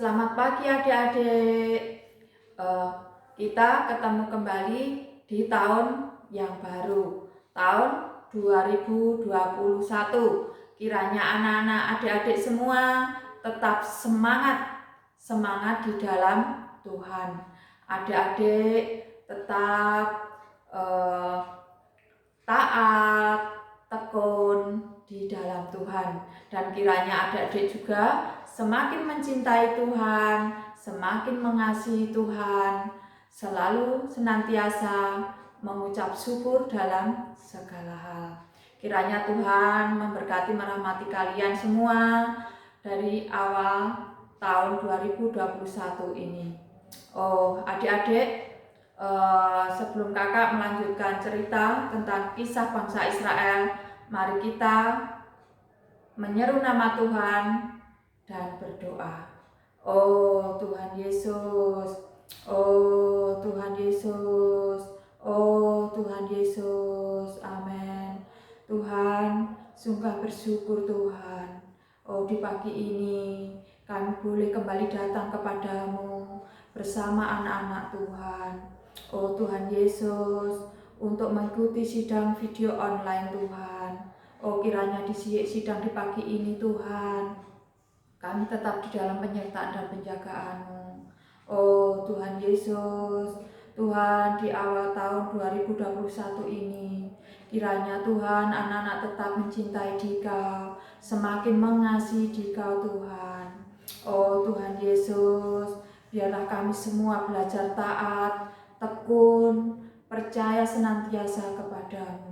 Selamat pagi adik-adik. Eh, kita ketemu kembali di tahun yang baru, tahun 2021. Kiranya anak-anak adik-adik semua tetap semangat di dalam Tuhan. Adik-adik tetap taat, tekun di dalam Tuhan. Dan kiranya adik-adik juga semakin mencintai Tuhan, semakin mengasihi Tuhan, selalu senantiasa mengucap syukur dalam segala hal. Kiranya Tuhan memberkati merahmati kalian semua dari awal tahun 2021 ini. Oh, adik-adik, sebelum kakak melanjutkan cerita tentang kisah bangsa Israel, mari kita menyeru nama Tuhan dan berdoa. Oh Tuhan Yesus, oh Tuhan Yesus, oh Tuhan Yesus, amin. Tuhan, sungguh bersyukur Tuhan. Oh, di pagi ini kami boleh kembali datang kepadamu bersama anak-anak Tuhan. Oh Tuhan Yesus, untuk mengikuti sidang video online Tuhan. Oh, kiranya di sidang di pagi ini Tuhan, kami tetap di dalam penyertaan dan penjagaan-Mu. Oh Tuhan Yesus, Tuhan, di awal tahun 2021 ini, kiranya Tuhan anak-anak tetap mencintai Dikau, semakin mengasihi Dikau Tuhan. Oh Tuhan Yesus, biarlah kami semua belajar taat, tekun, percaya senantiasa kepadamu.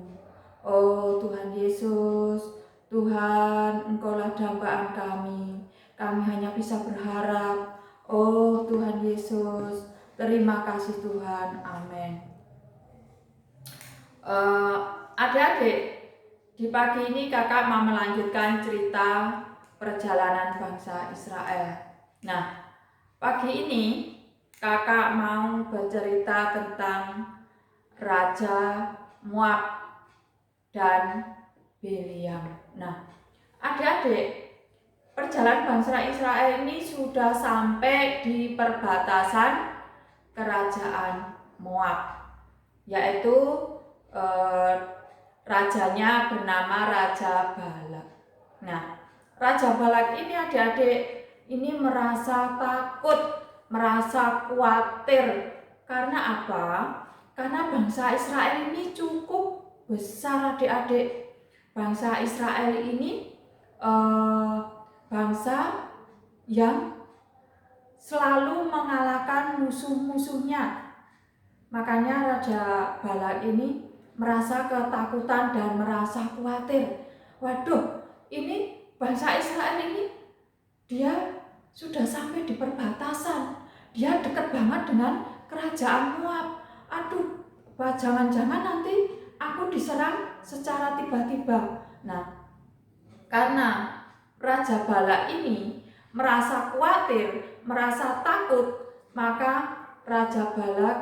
Oh Tuhan Yesus, Tuhan, Engkaulah dambaan kami. Kami hanya bisa berharap. Oh Tuhan Yesus, terima kasih Tuhan. Amin. Adik-adik, di pagi ini kakak mau melanjutkan cerita perjalanan bangsa Israel. Nah, pagi ini kakak mau bercerita tentang Raja Moab dan Biliam. Nah, adik-adik, perjalanan bangsa Israel ini sudah sampai di perbatasan kerajaan Moab, yaitu rajanya bernama Raja Balak. Nah, Raja Balak ini adik-adik ini merasa takut, merasa khawatir. Karena apa? Karena bangsa Israel ini cukup besar adik-adik. Bangsa Israel ini bangsa yang selalu mengalahkan musuh-musuhnya. Makanya Raja Balak ini merasa ketakutan dan merasa khawatir. Waduh, ini bangsa Israel ini dia sudah sampai di perbatasan. Dia dekat banget dengan kerajaan Moab. Aduh, jangan-jangan nanti aku diserang secara tiba-tiba. Nah, karena Raja Balak ini merasa khawatir, merasa takut, maka Raja Balak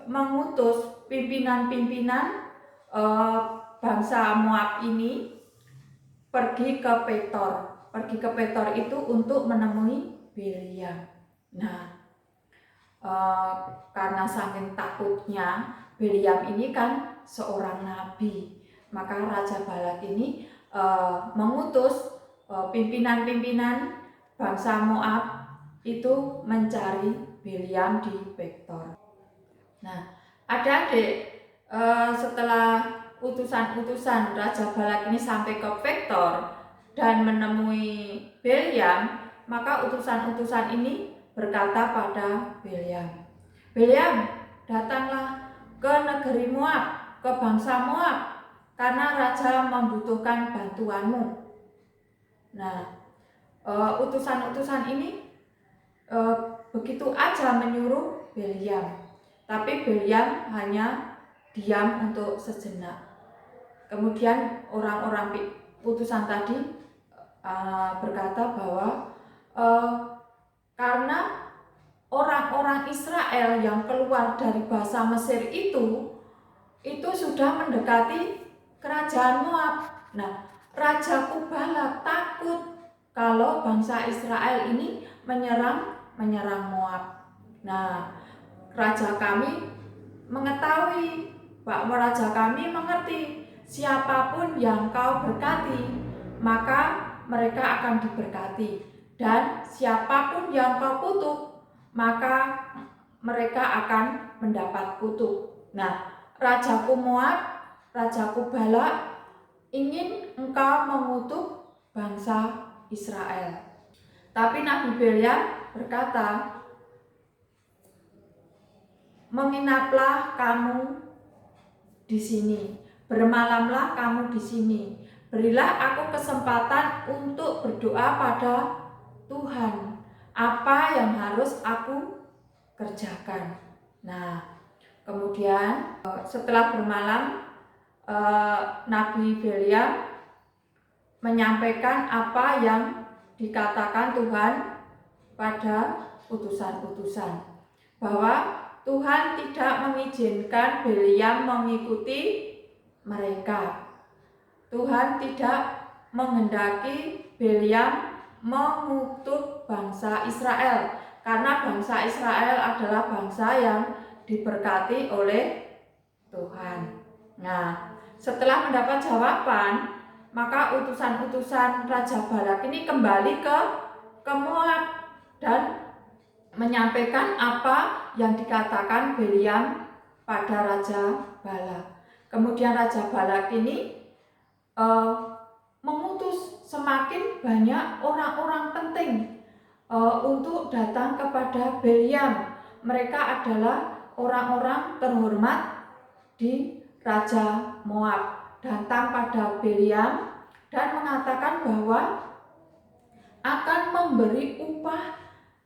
mengutus pimpinan-pimpinan bangsa Moab ini pergi ke Petor. Pergi ke Petor itu untuk menemui Biliam. Nah, karena saking takutnya, Biliam ini kan seorang nabi, maka Raja Balak ini mengutus pimpinan-pimpinan bangsa Moab itu mencari Biliam di Petor. Nah, adik-adik, setelah utusan-utusan Raja Balak ini sampai ke Petor dan menemui Biliam, maka utusan-utusan ini berkata pada Biliam, "Biliam, datanglah ke negeri Moab, ke bangsa Moab, karena raja membutuhkan bantuanmu." Nah, utusan-utusan ini begitu aja menyuruh Biliam, tapi Biliam hanya diam untuk sejenak. Kemudian orang-orang utusan tadi berkata bahwa karena orang-orang Israel yang keluar dari bangsa Mesir itu sudah mendekati kerajaan Moab. Nah, Raja Balak takut kalau bangsa Israel ini menyerang Moab. Nah, raja kami mengetahui, raja kami mengerti, siapapun yang kau berkati, maka mereka akan diberkati. Dan siapapun yang kau kutuk, maka mereka akan mendapat kutuk. Nah, rajaku Moab, rajaku Balak, ingin engkau mengutuk bangsa Israel. Tapi Nabi Belial berkata, menginaplah kamu di sini, bermalamlah kamu di sini. Berilah aku kesempatan untuk berdoa pada Tuhan. Apa yang harus aku kerjakan? Nah, kemudian setelah bermalam, Nabi Belial menyampaikan apa yang dikatakan Tuhan pada utusan-utusan, bahwa Tuhan tidak mengizinkan Bileam mengikuti mereka. Tuhan tidak menghendaki Bileam mengutuk bangsa Israel, karena bangsa Israel adalah bangsa yang diberkati oleh Tuhan. Nah, setelah mendapat jawaban, maka utusan-utusan Raja Balak ini kembali ke Moab dan menyampaikan apa yang dikatakan Bileam pada Raja Balak. Kemudian Raja Balak ini mengutus semakin banyak orang-orang penting untuk datang kepada Bileam. Mereka adalah orang-orang terhormat di Raja Moab, datang pada Bileam dan mengatakan bahwa akan memberi upah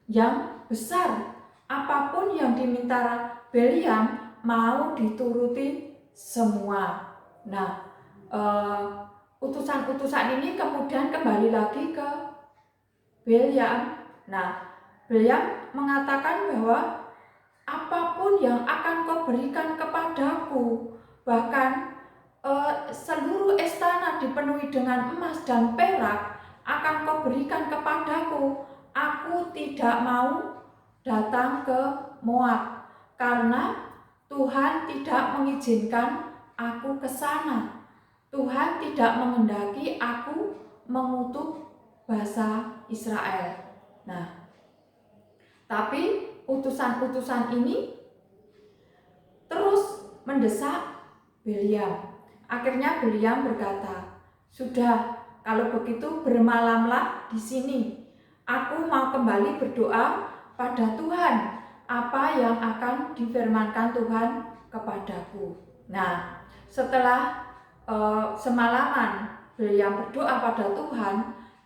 yang besar. Apapun yang diminta Bileam mau dituruti semua. Nah, utusan-utusan ini kemudian kembali lagi ke Bileam. Nah, Bileam mengatakan bahwa apapun yang akan kau berikan kepadaku, bahkan seluruh istana dipenuhi dengan emas dan perak akan kau berikan kepadaku, aku tidak mau datang ke Moab, karena Tuhan tidak mengizinkan aku ke sana. Tuhan tidak menghendaki aku mengutuk bangsa Israel. Nah, tapi utusan-utusan ini terus mendesak Bileam. Akhirnya Bileam berkata, sudah, kalau begitu bermalamlah di sini. Aku mau kembali berdoa pada Tuhan, apa yang akan difirmankan Tuhan kepadaku. Nah, setelah semalaman Bileam berdoa pada Tuhan,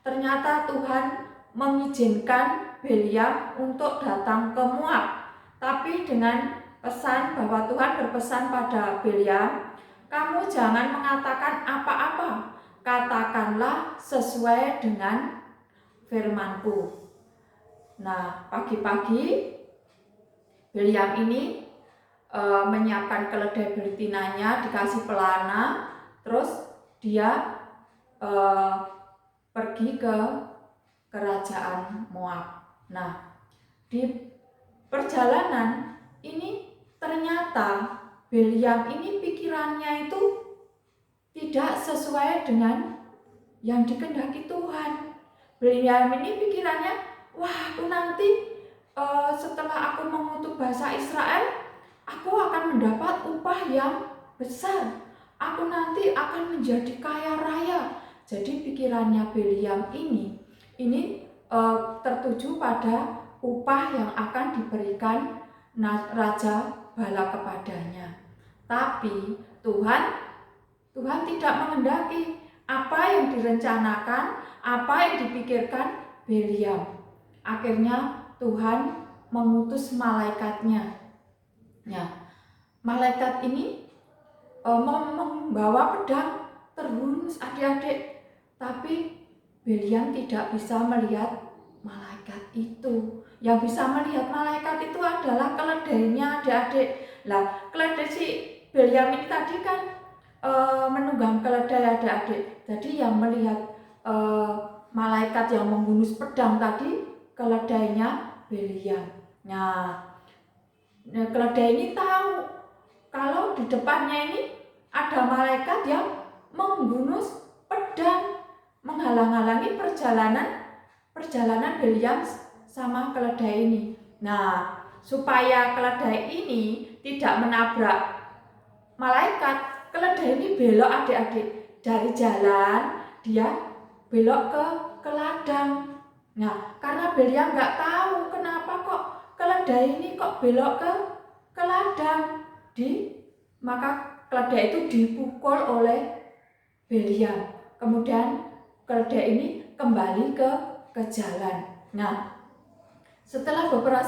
ternyata Tuhan mengizinkan Bileam untuk datang ke Moab. Tapi dengan pesan bahwa Tuhan berpesan pada Bileam, kamu jangan mengatakan apa-apa, katakanlah sesuai dengan firmanku. Nah, pagi-pagi Bileam ini menyiapkan keledai betinanya, dikasih pelana, terus dia pergi ke kerajaan Moab. Nah, di perjalanan ini ternyata Bileam ini pikirannya itu tidak sesuai dengan yang dikehendaki Tuhan. Bileam ini pikirannya, wah, aku nanti setelah aku mengutuk bangsa Israel, aku akan mendapat upah yang besar. Aku nanti akan menjadi kaya raya. Jadi pikirannya Bileam ini tertuju pada upah yang akan diberikan Raja Balak kepadanya. Tapi Tuhan tidak menghendaki apa yang direncanakan, apa yang dipikirkan Bileam. Akhirnya Tuhan mengutus malaikatnya. Ya, malaikat ini membawa pedang terhunus adik-adik, tapi Bileam tidak bisa melihat malaikat itu. Yang bisa melihat malaikat itu adalah keledainya adik-adik. Lah, keledai si Bileam ini tadi kan menunggang keledai adik-adik. Jadi yang melihat malaikat yang menghunus pedang tadi keledainya Beliam. Nah, keledai ini tahu kalau di depannya ini ada malaikat yang menghunus pedang, menghalang-halangi perjalanan Beliam sama keledai ini. Nah, supaya keledai ini tidak menabrak malaikat, keledai ini belok adik-adik dari jalan, dia belok ke ladang. Nah, karena Beliam nggak tahu kenapa kok keledai ini kok belok ke ladang, maka keledai itu dipukul oleh Beliam. Kemudian keledai ini kembali ke jalan. Nah, setelah beberapa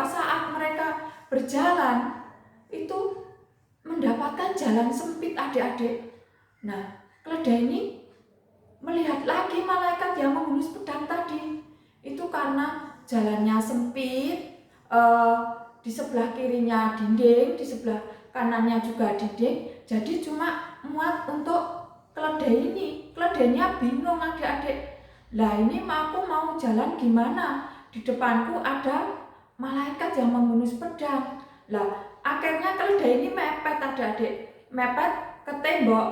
saat mereka berjalan, itu mendapatkan jalan sempit adik-adik. Nah, keledai ini melihat lagi malaikat yang menghunus pedang tadi. Itu karena jalannya sempit, di sebelah kirinya dinding, di sebelah kanannya juga dinding, jadi cuma muat untuk keledai ini. Keledainya bingung adik-adik. Lah ini aku mau jalan gimana? Di depanku ada malaikat yang menghunus pedang. Lah akhirnya keledai ini mepet adik-adik, mepet ke tembok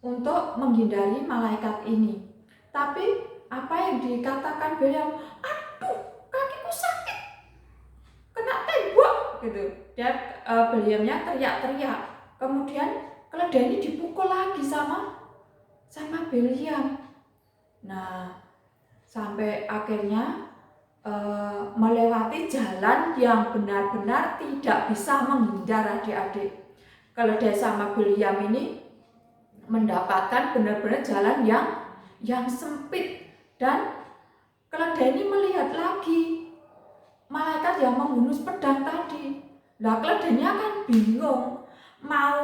untuk menghindari malaikat ini. Tapi apa yang dikatakan Beliam? Aduh, kakiku sakit, kena tembok gitu. Dan Beliamnya teriak-teriak. Kemudian keledai ini dipukul lagi sama Beliam. Nah, sampai akhirnya melewati jalan yang benar-benar tidak bisa menghindar adik-adik. Keledai sama Beliam ini mendapatkan benar-benar jalan yang sempit, dan keledai ini melihat lagi malaikat yang menghunus pedang tadi. Lah keledainya kan bingung, mau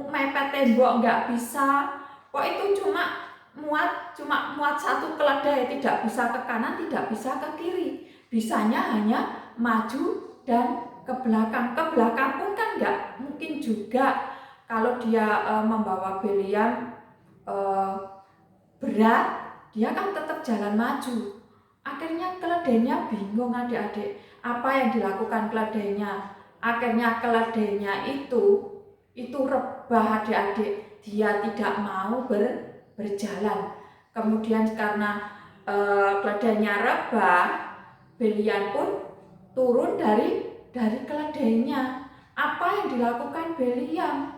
mepet tembok nggak bisa, kok itu cuma muat satu keledai, tidak bisa ke kanan, tidak bisa ke kiri, bisanya hanya maju dan ke belakang. Ke belakang pun kan nggak mungkin juga, kalau dia membawa Beliam berat, dia kan tetap jalan maju. Akhirnya keledainya bingung adik-adik, apa yang dilakukan keledainya. Akhirnya keledainya itu rebah adik-adik, dia tidak mau berjalan. Kemudian karena keledainya rebah, Beliam pun turun dari keledainya. Apa yang dilakukan Beliam?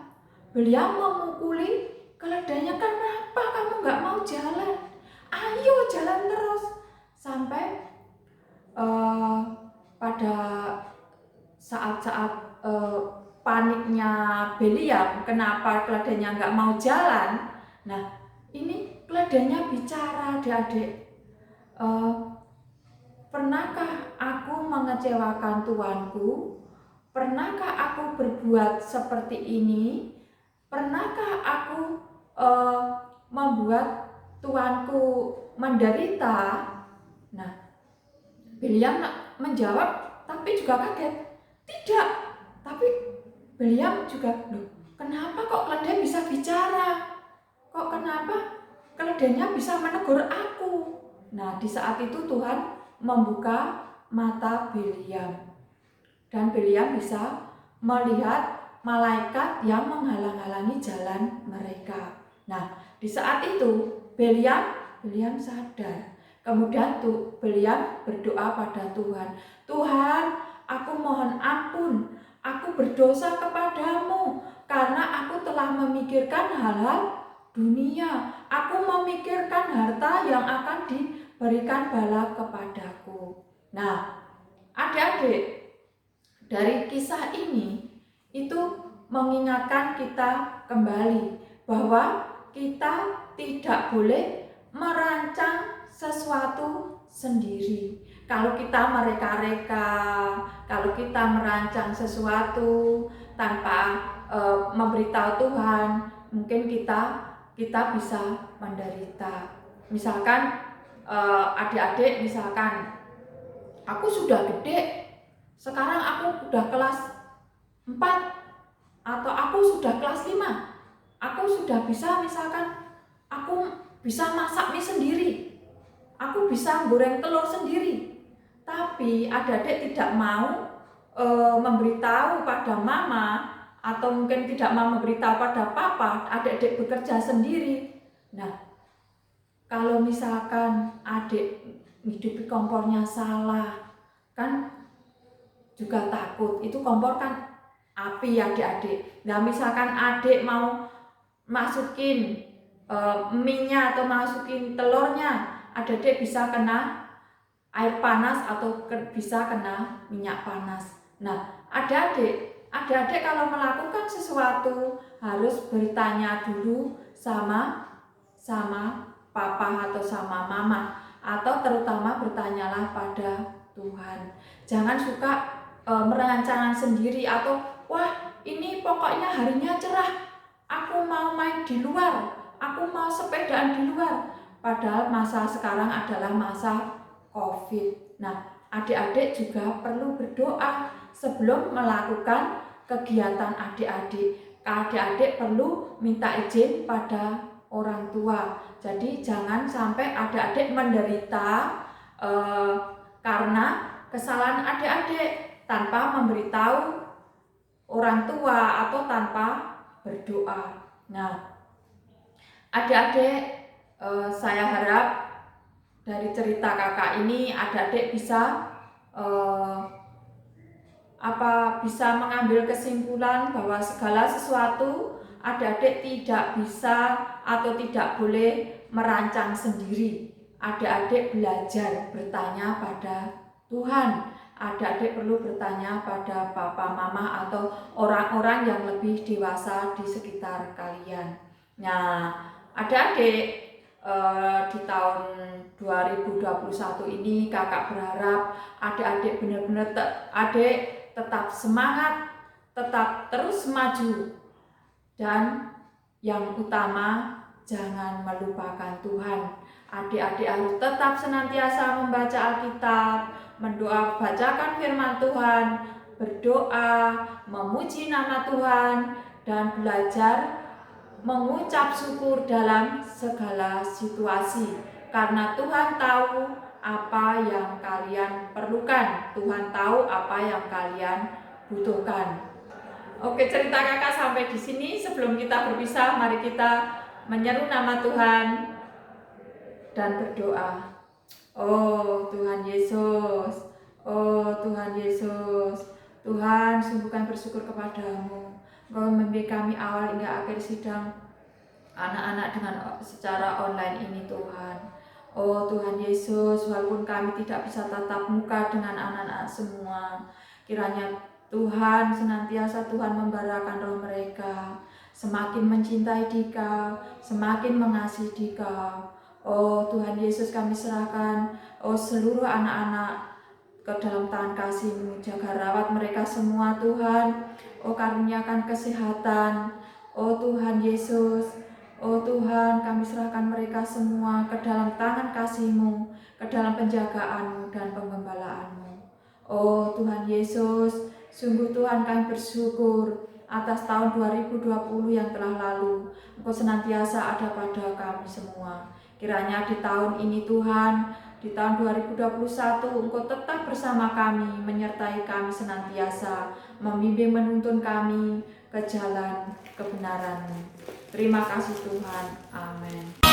Beliam memukuli keledainya. Kenapa kamu nggak mau jalan? Ayo jalan terus. Sampai pada saat-saat paniknya Beliam, kenapa keledainya nggak mau jalan. Nah, ini keledainya bicara adik-adik. Pernahkah aku mengecewakan Tuanku? Pernahkah aku berbuat seperti ini? Pernahkah aku membuat Tuanku menderita? Nah, Beliam menjawab tapi juga kaget. Tidak. Tapi Beliam juga, loh, kenapa kok keledai bisa bicara? Kok kenapa keledainya bisa menegur aku? Nah, di saat itu Tuhan membuka mata Beliam, dan Beliam bisa melihat malaikat yang menghalang-halangi jalan mereka. Nah, di saat itu Beliam sadar. Kemudian Beliam berdoa pada Tuhan. Tuhan, aku mohon ampun, aku berdosa kepadamu karena aku telah memikirkan hal-hal dunia. Aku memikirkan harta yang akan diberikan bala kepadaku. Nah, adik-adik, dari kisah ini itu mengingatkan kita kembali bahwa kita tidak boleh merancang sesuatu sendiri. Kalau kita mereka-reka, kalau kita merancang sesuatu tanpa memberitahu Tuhan, mungkin kita bisa menderita. Misalkan adik-adik, misalkan aku sudah gede, sekarang aku sudah kelas 4 atau aku sudah kelas 5, aku sudah bisa, misalkan aku bisa masak mie sendiri. aku bisa goreng telur sendiri. Tapi adik-adik tidak mau memberitahu pada mama, atau mungkin tidak mau memberitahu pada papa, adik-adik bekerja sendiri. Nah, kalau misalkan adik hidupi kompornya salah, kan juga takut. Itu kompor kan api adik-adik. Nah, misalkan adik mau masukin minyak atau masukin telurnya, adik-adik bisa kena air panas atau bisa kena minyak panas. Nah, adik-adik kalau melakukan sesuatu harus bertanya dulu sama papa atau sama mama, atau terutama bertanyalah pada Tuhan. Jangan suka merancang sendiri, atau wah ini pokoknya harinya cerah, aku mau main di luar, aku mau sepedaan di luar. Padahal masa sekarang adalah masa COVID. Nah, adik-adik juga perlu berdoa sebelum melakukan kegiatan adik-adik. Adik-adik perlu minta izin pada orang tua. Jadi jangan sampai adik-adik menderita karena kesalahan adik-adik tanpa memberitahu orang tua atau tanpa berdoa. Nah, adik-adik, saya harap dari cerita kakak ini adik-adik bisa bisa mengambil kesimpulan bahwa segala sesuatu adik-adik tidak bisa atau tidak boleh merancang sendiri. Adik-adik belajar bertanya pada Tuhan. Adik-adik perlu bertanya pada papa, mama, atau orang-orang yang lebih dewasa di sekitar kalian. Nah, adik-adik, di tahun 2021 ini kakak berharap adik-adik benar-benar tetap semangat, tetap terus maju, dan yang utama jangan melupakan Tuhan. Adik-adik harus tetap senantiasa membaca Alkitab, bacakan firman Tuhan, berdoa, memuji nama Tuhan, dan belajar mengucap syukur dalam segala situasi, karena Tuhan tahu apa yang kalian perlukan. Tuhan tahu apa yang kalian butuhkan. Oke, cerita kakak sampai di sini. Sebelum kita berpisah, mari kita menyeru nama Tuhan dan berdoa. Oh Tuhan Yesus, oh Tuhan Yesus, Tuhan, sungguh kami bersyukur kepadamu. Engkau membimbing kami awal hingga akhir sidang anak-anak dengan secara online ini, Tuhan. Oh Tuhan Yesus, walaupun kami tidak bisa tatap muka dengan anak-anak semua, kiranya Tuhan senantiasa Tuhan membarakan roh mereka, semakin mencintai Dikau, semakin mengasihi Dikau. Oh Tuhan Yesus, kami serahkan seluruh anak-anak ke dalam tangan kasih-Mu. Jaga rawat mereka semua, Tuhan. Karuniakan kesehatan. Oh Tuhan Yesus, oh Tuhan, kami serahkan mereka semua ke dalam tangan kasih-Mu, ke dalam penjagaan-Mu dan penggembalaanmu. Oh Tuhan Yesus, sungguh Tuhan, kami bersyukur atas tahun 2020 yang telah lalu. Engkau senantiasa ada pada kami semua. Kiranya di tahun ini Tuhan, di tahun 2021 Engkau tetap bersama kami, menyertai kami senantiasa, membimbing menuntun kami ke jalan kebenaran-Mu. Terima kasih Tuhan. Amin.